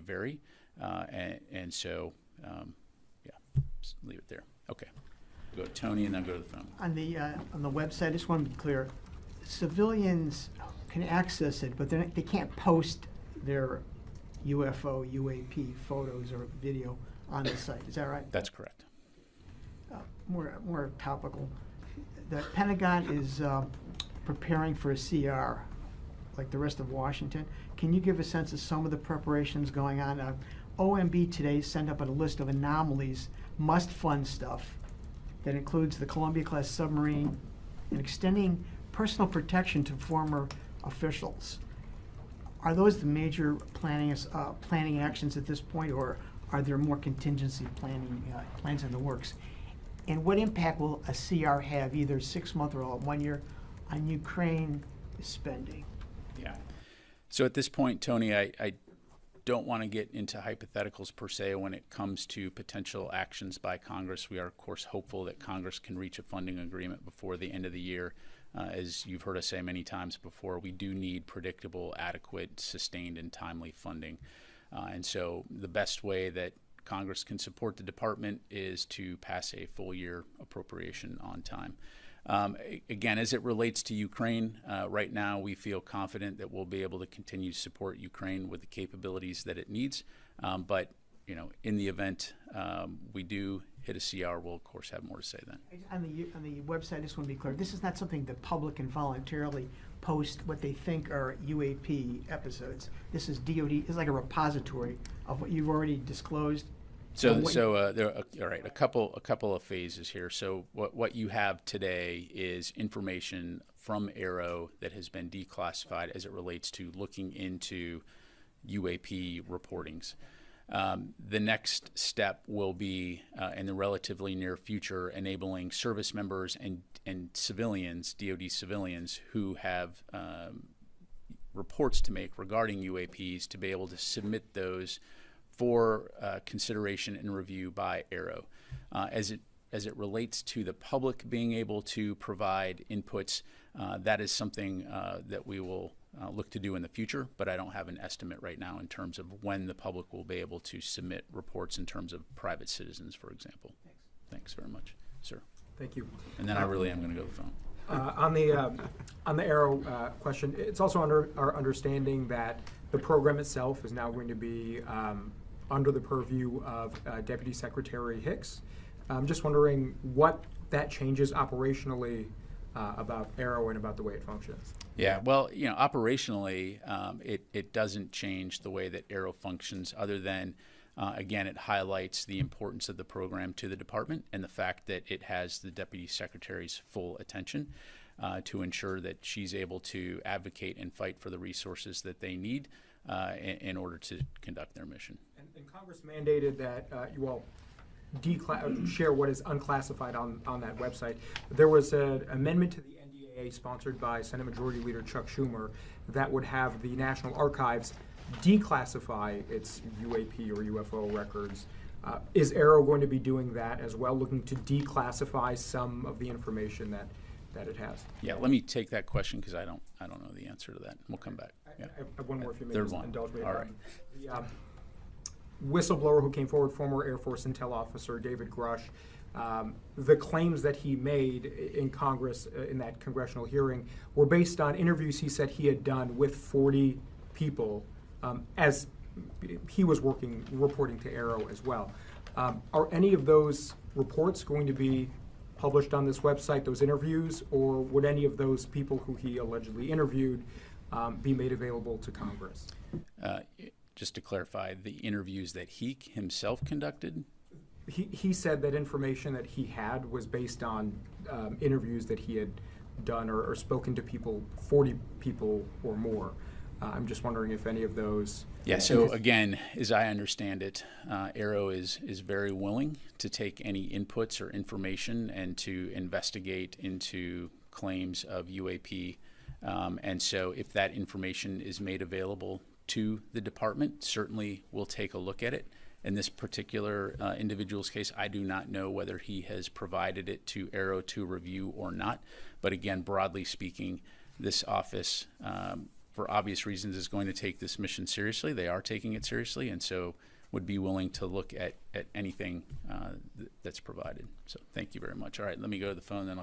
vary. And so, yeah, just leave it there. Okay. Go to Tony and then go to the phone. On the website, I just want to be clear, civilians can access it, but they can't post their UFO, UAP photos or video on the site. Is that right? That's correct. More topical. The Pentagon is preparing for a CR, like the rest of Washington. Can you give a sense of some of the preparations going on? OMB today sent up a list of anomalies, must-fund stuff that includes the Columbia-class submarine and extending personal protection to former officials. Are those the major planning actions at this point, or are there more contingency plans in the works? And what impact will a CR have, either 6 month or 1 year, on Ukraine spending? Yeah. So at this point, Tony, I don't want to get into hypotheticals per se when it comes to potential actions by Congress. We are, of course, hopeful that Congress can reach a funding agreement before the end of the year. As you've heard us say many times before, we do need predictable, adequate, sustained, and timely funding. And so the best way that Congress can support the department is to pass a full year appropriation on time. Again, as it relates to Ukraine, right now we feel confident that we'll be able to continue to support Ukraine with the capabilities that it needs. But in the event we do hit a CR, we'll of course have more to say then. On the website, I just want to be clear, this is not something the public can voluntarily post what they think are UAP episodes. This is DoD, it's like a repository of what you've already disclosed. There are all right, a couple of phases here. So what you have today is information from Aero that has been declassified as it relates to looking into UAP reportings. The next step will be in the relatively near future enabling service members and civilians, DoD civilians, who have reports to make regarding UAPs to be able to submit those for consideration and review by Aero. As it relates to the public being able to provide inputs, that is something that we will look to do in the future, but I don't have an estimate right now in terms of when the public will be able to submit reports in terms of private citizens, for example. Thanks very much, sir. Thank you. And then I really am going to go to the phone. On the Aero question, it's also under our understanding that the program itself is now going to be under the purview of Deputy Secretary Hicks. I'm just wondering what that changes operationally about Aero and about the way it functions. Yeah, well, operationally, it doesn't change the way that Aero functions, other than, again, it highlights the importance of the program to the department and the fact that it has the Deputy Secretary's full attention to ensure that she's able to advocate and fight for the resources that they need in order to conduct their mission. And Congress mandated that you all share what is unclassified on that website. There was an amendment to the NDAA sponsored by Senate Majority Leader Chuck Schumer that would have the National Archives declassify its UAP or UFO records. Is Aero going to be doing that as well, looking to declassify some of the information that it has? Yeah, let me take that question because I don't know the answer to that. We'll come back. I have one more if you may Third one. indulge me. All right. The whistleblower who came forward, former Air Force Intel officer David Grush, the claims that he made in Congress in that congressional hearing were based on interviews he said he had done with 40 people as he was reporting to Aero as well. Are any of those reports going to be published on this website, those interviews, or would any of those people who he allegedly interviewed be made available to Congress? Just to clarify, the interviews that he himself conducted? He said that information that he had was based on interviews that he had done or spoken to people, 40 people or more. I'm just wondering if any of those... Yeah, so again, as I understand it, Aero is very willing to take any inputs or information and to investigate into claims of UAP. And so if that information is made available to the department, certainly we'll take a look at it. In this particular individual's case, I do not know whether he has provided it to Aero to review or not. But again, broadly speaking, this office for obvious reasons, is going to take this mission seriously. They are taking it seriously, and so would be willing to look at anything that's provided. So thank you very much. All right, let me go to the phone, then I'll